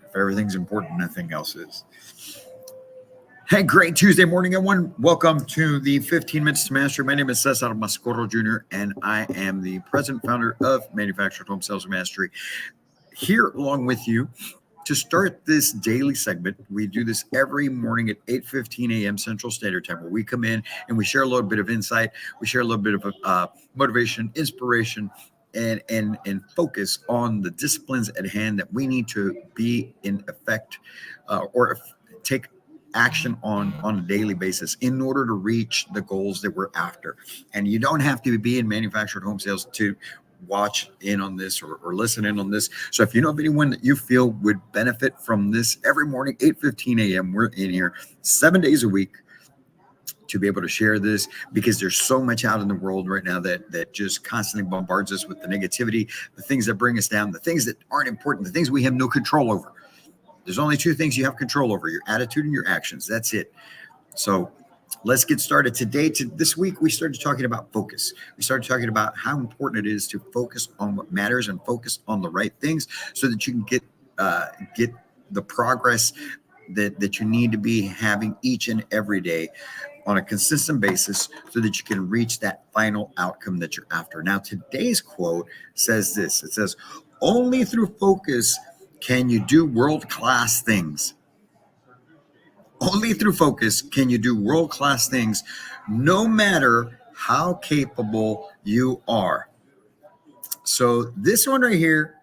If everything's important, nothing else is. Hey, great Tuesday morning, everyone. Welcome to the 15 Minutes to Mastery. My name is Cesar Mascoro Jr., and I am the president founder of Manufactured Home Sales Mastery. Here, along with you, to start this daily segment, we do this every morning at 8:15 a.m. Central Standard Time, where we come in and we share a little bit of insight, we share a little bit of motivation, inspiration, and focus on the disciplines at hand that we need to be in effect or take action on a daily basis in order to reach the goals that we're after. And you don't have to be in manufactured home sales to watch in on this or listen in on this. So if you know of anyone that you feel would benefit from this, every morning 8:15 a.m. we're in here 7 days a week to be able to share this, because there's so much out in the world right now that just constantly bombards us with the negativity, the things that bring us down, the things that aren't important, the things we have no control over. There's only two things you have control over: your attitude and your actions. That's it. So let's get started today. This week, we started talking about focus. We started talking about how important it is to focus on what matters and focus on the right things so that you can get the progress that you need to be having each and every day on a consistent basis so that you can reach that final outcome that you're after. Now, today's quote says this. It says, "Only through focus can you do world-class things." Only through focus can you do world-class things, no matter how capable you are. So this one right here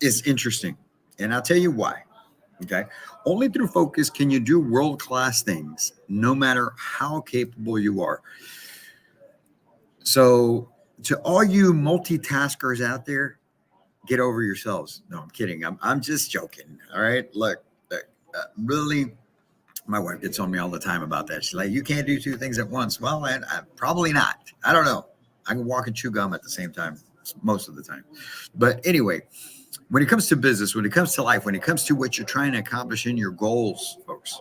is interesting, and I'll tell you why. Okay. Only through focus can you do world-class things, no matter how capable you are. So to all you multitaskers out there, get over yourselves. No, I'm kidding. I'm just joking. All right. Look, really, my wife gets on me all the time about that. She's like, "You can't do two things at once." Well, I probably not. I don't know. I can walk and chew gum at the same time most of the time. But anyway, when it comes to business, when it comes to life, when it comes to what you're trying to accomplish in your goals, folks,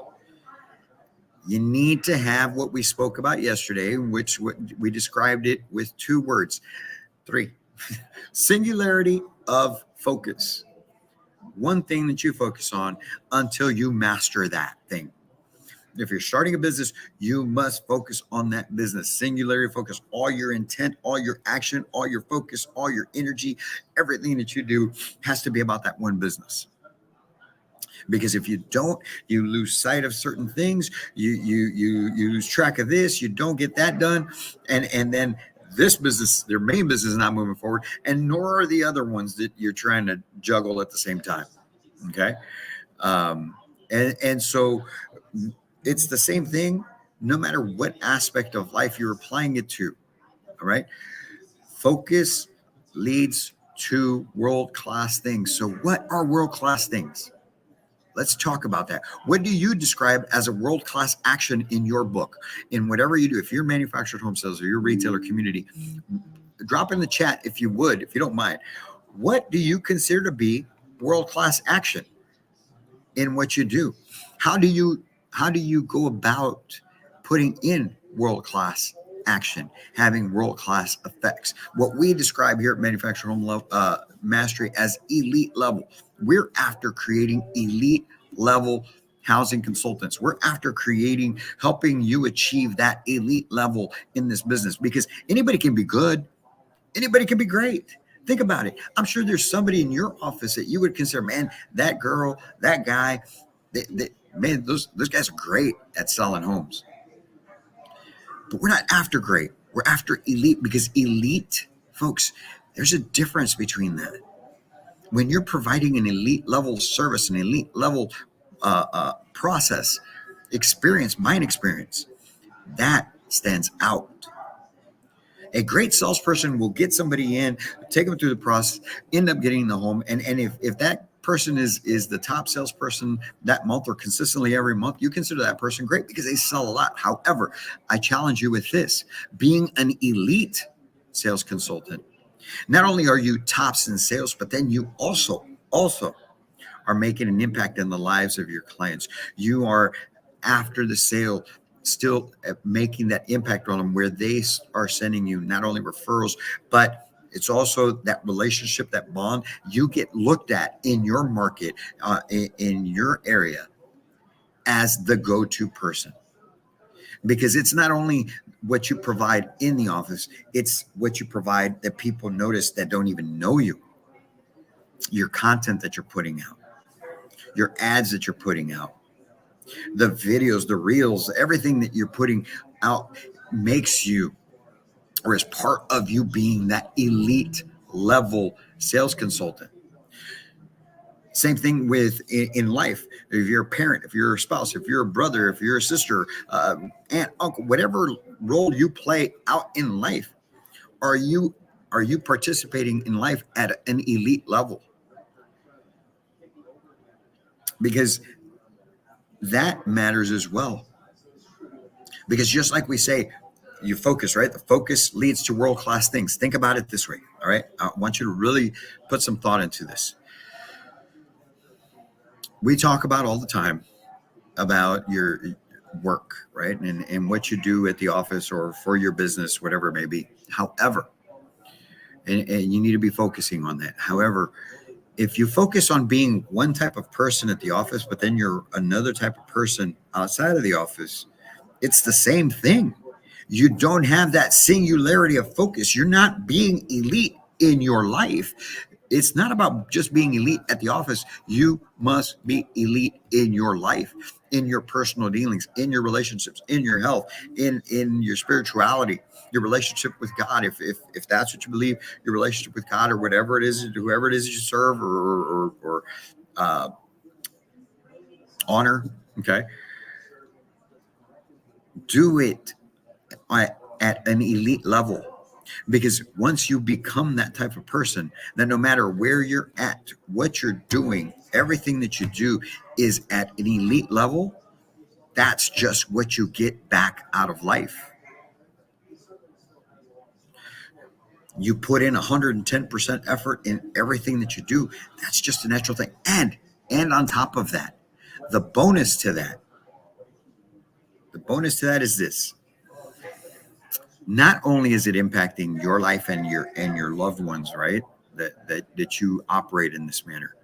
you need to have what we spoke about yesterday, which we described it with two words, three: singularity of focus. One thing that you focus on until you master that thing. If you're starting a business, you must focus on that business. Singularity focus. All your intent, all your action, all your focus, all your energy, everything that you do has to be about that one business. Because if you don't, you lose sight of certain things. You lose track of this. You don't get that done, and then this business, their main business, is not moving forward, and nor are the other ones that you're trying to juggle at the same time. Okay, and so it's the same thing, no matter what aspect of life you're applying it to. All right, focus leads to world-class things. So, what are world-class things? Let's talk about that. What do you describe as a world-class action in your book, in whatever you do? If you're manufactured home sales or your retailer community, drop in the chat if you would, if you don't mind. What do you consider to be world-class action in what you do? How do you go about putting in world-class action, having world-class effects? What we describe here at Manufactured Home Mastery as elite level. We're after creating elite level housing consultants. We're after helping you achieve that elite level in this business, because anybody can be good. Anybody can be great. Think about it. I'm sure there's somebody in your office that you would consider, man, that girl, that guy, man, those guys are great at selling homes. But we're not after great. We're after elite, because elite, folks, there's a difference between that. When you're providing an elite level service, an elite level process, experience, mind experience, that stands out. A great salesperson will get somebody in, take them through the process, end up getting the home. And if that person is the top salesperson that month or consistently every month, you consider that person great because they sell a lot. However, I challenge you with this: being an elite sales consultant, not only are you tops in sales, but then you also are making an impact in the lives of your clients. You are, after the sale, still making that impact on them, where they are sending you not only referrals, but It's also that relationship, that bond. You get looked at in your market, in your area, as the go-to person, because it's not only what you provide in the office, it's what you provide that people notice that don't even know you. Your content that you're putting out, your ads that you're putting out, the videos, the reels, everything that you're putting out makes you, or is part of you being that elite level sales consultant. Same thing with in life. If you're a parent, if you're a spouse, if you're a brother, if you're a sister, aunt, uncle, whatever role you play out in life, are you participating in life at an elite level? Because that matters as well. Because just like we say, you focus, right? The focus leads to world-class things. Think about it this way, all right? I want you to really put some thought into this. We talk about all the time about your work, right? And what you do at the office or for your business, whatever it may be. However, and you need to be focusing on that. However, if you focus on being one type of person at the office, but then you're another type of person outside of the office, it's the same thing. You don't have that singularity of focus. You're not being elite in your life. It's not about just being elite at the office. You must be elite in your life, in your personal dealings, in your relationships, in your health, in your spirituality, your relationship with God. If that's what you believe, your relationship with God or whatever it is, whoever it is you serve or honor, okay? Do it at an elite level. Because once you become that type of person, then no matter where you're at, what you're doing, everything that you do is at an elite level. That's just what you get back out of life. You put in 110% effort in everything that you do. That's just a natural thing. And on top of that, the bonus to that is this. Not only is it impacting your life and your loved ones, right? That you operate in this manner,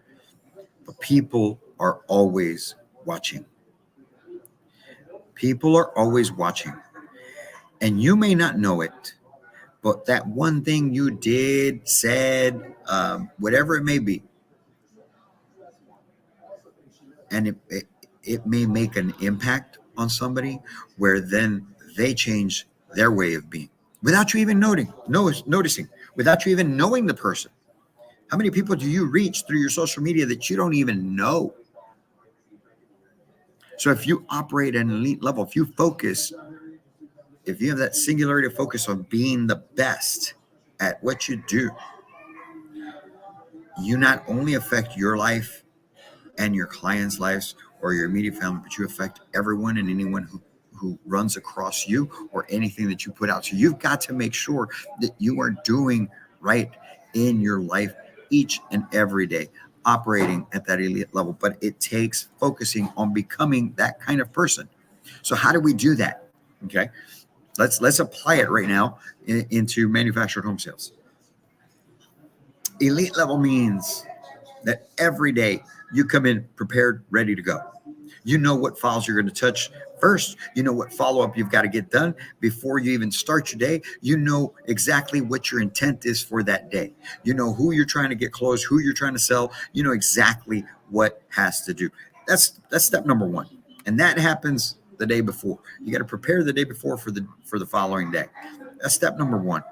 but people are always watching. People are always watching, and you may not know it, but that one thing you did, said, whatever it may be, and it may make an impact on somebody where then they change their way of being without you even noticing, without you even knowing the person. How many people do you reach through your social media that you don't even know? So if you operate at an elite level, if you have that singularity of focus on being the best at what you do, you not only affect your life and your clients' lives or your immediate family, but you affect everyone and anyone who runs across you or anything that you put out. So you've got to make sure that you are doing right in your life each and every day, operating at that elite level. But it takes focusing on becoming that kind of person. So how do we do that? Okay, let's apply it right now into manufactured home sales. Elite level means that every day you come in prepared, ready to go. You know what files you're going to touch first. You know what follow-up you've got to get done before you even start your day. You know exactly what your intent is for that day. You know who you're trying to get close, who you're trying to sell. You know exactly what has to do. That's step number one. And that happens the day before. You got to prepare the day before for the following day. That's step number one.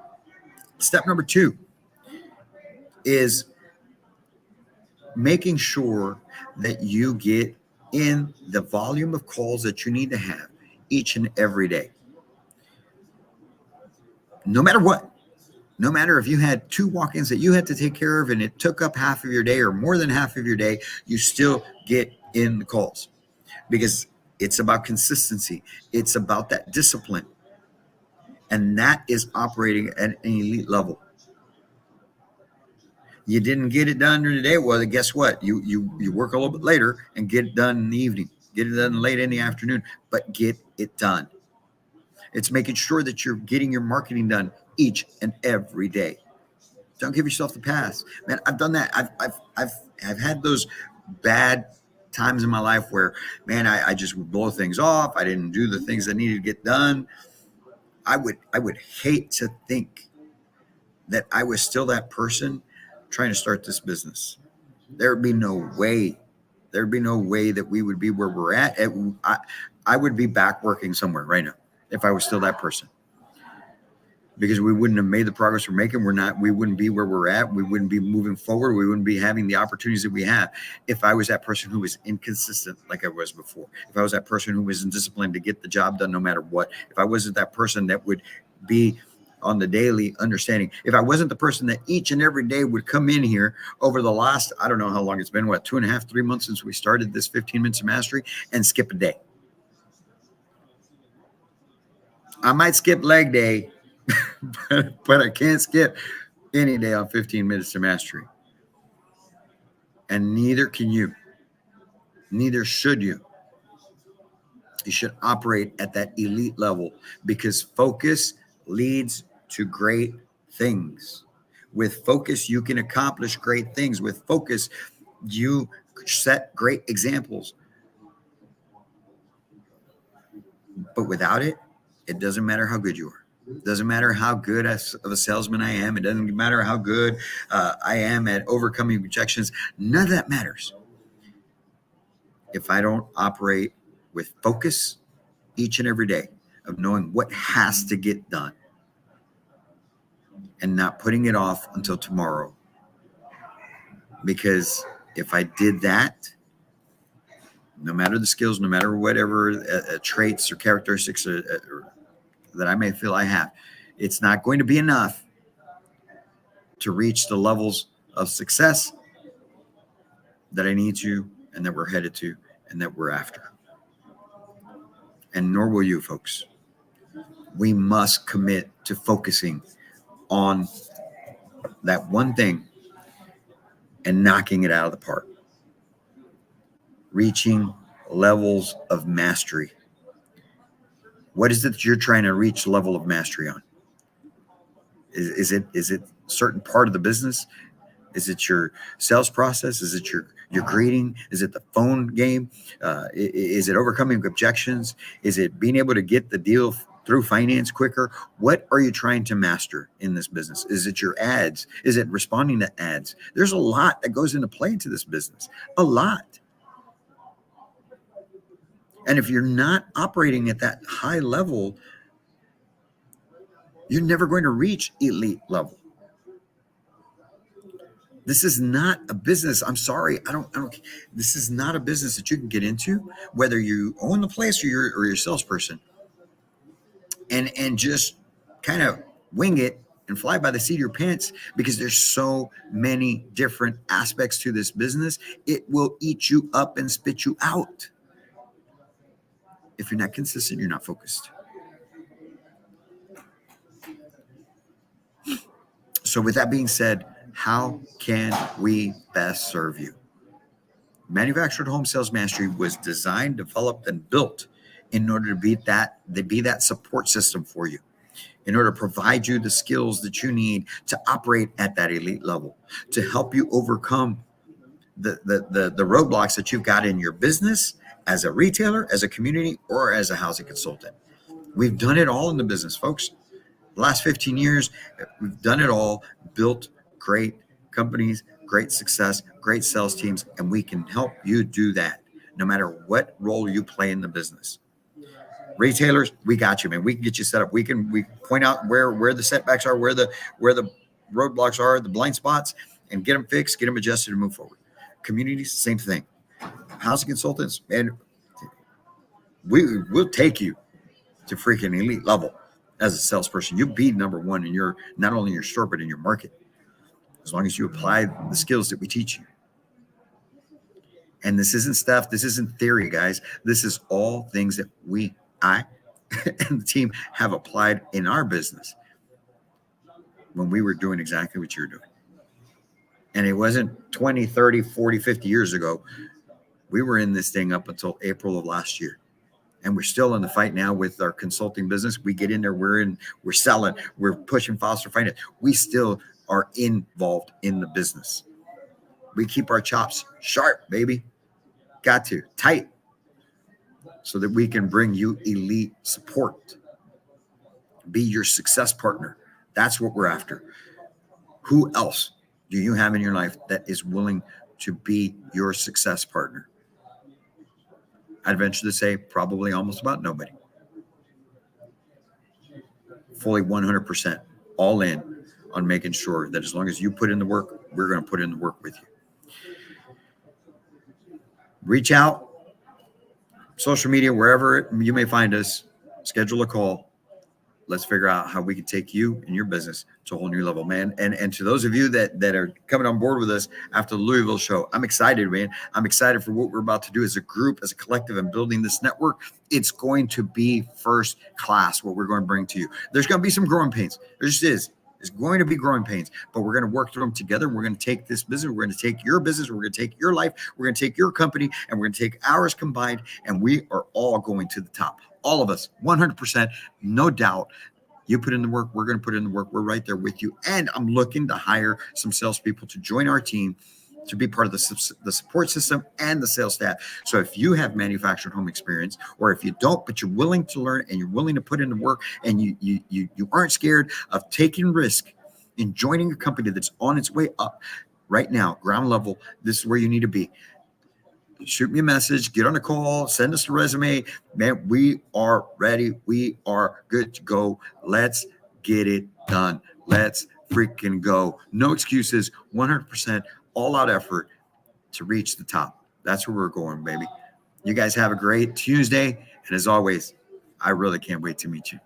Step number two is making sure that you get in the volume of calls that you need to have each and every day. No matter what, no matter if you had 2 walk-ins that you had to take care of and it took up half of your day or more than half of your day, you still get in the calls because it's about consistency. It's about that discipline. And that is operating at an elite level. You didn't get it done during the day. Well, guess what? You work a little bit later and get it done in the evening. Get it done late in the afternoon, but get it done. It's making sure that you're getting your marketing done each and every day. Don't give yourself the pass, man. I've done that. I've had those bad times in my life where, man, I just would blow things off. I didn't do the things that needed to get done. I would hate to think that I was still that person trying to start this business. There would be no way. There'd be no way that we would be where we're at. I would be back working somewhere right now if I was still that person, because we wouldn't have made the progress we're making. We wouldn't be where we're at. We wouldn't be moving forward. We wouldn't be having the opportunities that we have if I was that person who was inconsistent like I was before. If I was that person who wasn't disciplined to get the job done no matter what. If I wasn't that person that would be on the daily understanding. If I wasn't the person that each and every day would come in here over the last, I don't know how long it's been, 2.5, 3 months since we started this 15 minutes of mastery, and skip a day. I might skip leg day, but I can't skip any day on 15 minutes to mastery. And neither can you. Neither should you. You should operate at that elite level, because focus leads to great things. With focus, you can accomplish great things. With focus, you set great examples. But without it, it doesn't matter how good you are. It doesn't matter how good of a salesman I am. It doesn't matter how good I am at overcoming rejections. None of that matters if I don't operate with focus each and every day of knowing what has to get done and not putting it off until tomorrow. Because if I did that, no matter the skills, no matter whatever traits or characteristics that I may feel I have, it's not going to be enough to reach the levels of success that I need to, and that we're headed to, and that we're after. And nor will you, folks. We must commit to focusing on that one thing and knocking it out of the park. Reaching levels of mastery. What is it that you're trying to reach level of mastery on? Is it a certain part of the business? Is it your sales process? Is it your greeting? Is it the phone game? Is it overcoming objections? Is it being able to get the deal through finance quicker? What are you trying to master in this business? Is it your ads? Is it responding to ads? There's a lot that goes into play into this business. A lot. And if you're not operating at that high level, you're never going to reach elite level. This is not a business. I'm sorry. I don't. This is not a business that you can get into, whether you own the place or you're a salesperson, and just kind of wing it and fly by the seat of your pants, because there's so many different aspects to this business. It will eat you up and spit you out. If you're not consistent, you're not focused. So with that being said, how can we best serve you? Manufactured Home Sales Mastery was designed, developed, and built in order to be that support system for you, in order to provide you the skills that you need to operate at that elite level, to help you overcome the roadblocks that you've got in your business as a retailer, as a community, or as a housing consultant. We've done it all in the business, folks. The last 15 years, we've done it all, built great companies, great success, great sales teams, and we can help you do that no matter what role you play in the business. Retailers, we got you, man. We can get you set up. We point out where the setbacks are, where the roadblocks are, the blind spots, and get them fixed, get them adjusted, and move forward. Communities, same thing. Housing consultants, and we'll take you to freaking elite level as a salesperson. You'll be number one in your, not only in your store, but in your market, as long as you apply the skills that we teach you. And this isn't theory, guys. This is all things that I and the team have applied in our business when we were doing exactly what you're doing. And it wasn't 20, 30, 40, 50 years ago. We were in this thing up until April of last year. And we're still in the fight now with our consulting business. We get in there, we're selling, we're pushing Foster Finance. We still are involved in the business. We keep our chops sharp, baby. Got to tight so that we can bring you elite support. Be your success partner. That's what we're after. Who else do you have in your life that is willing to be your success partner? I'd venture to say probably almost about nobody. Fully 100% all in on making sure that as long as you put in the work, we're going to put in the work with you. Reach out, social media, wherever you may find us, schedule a call. Let's figure out how we can take you and your business to a whole new level, man. And to those of you that are coming on board with us after the Louisville show, I'm excited, man. I'm excited for what we're about to do as a group, as a collective, and building this network. It's going to be first class what we're going to bring to you. There's going to be some growing pains. There just is. There's going to be growing pains, but we're going to work through them together. We're going to take this business. We're going to take your business. We're going to take your life. We're going to take your company, and we're going to take ours combined, and we are all going to the top. All of us, 100%, no doubt. You put in the work, we're going to put in the work. We're right there with you. And I'm looking to hire some salespeople to join our team to be part of the support system and the sales staff. So if you have manufactured home experience, or if you don't, but you're willing to learn and you're willing to put in the work, and you aren't scared of taking risk in joining a company that's on its way up right now, ground level, this is where you need to be. Shoot me a message, get on a call, send us a resume. Man, we are ready. We are good to go. Let's get it done. Let's freaking go. No excuses, 100% all out effort to reach the top. That's where we're going, baby. You guys have a great Tuesday. And as always, I really can't wait to meet you.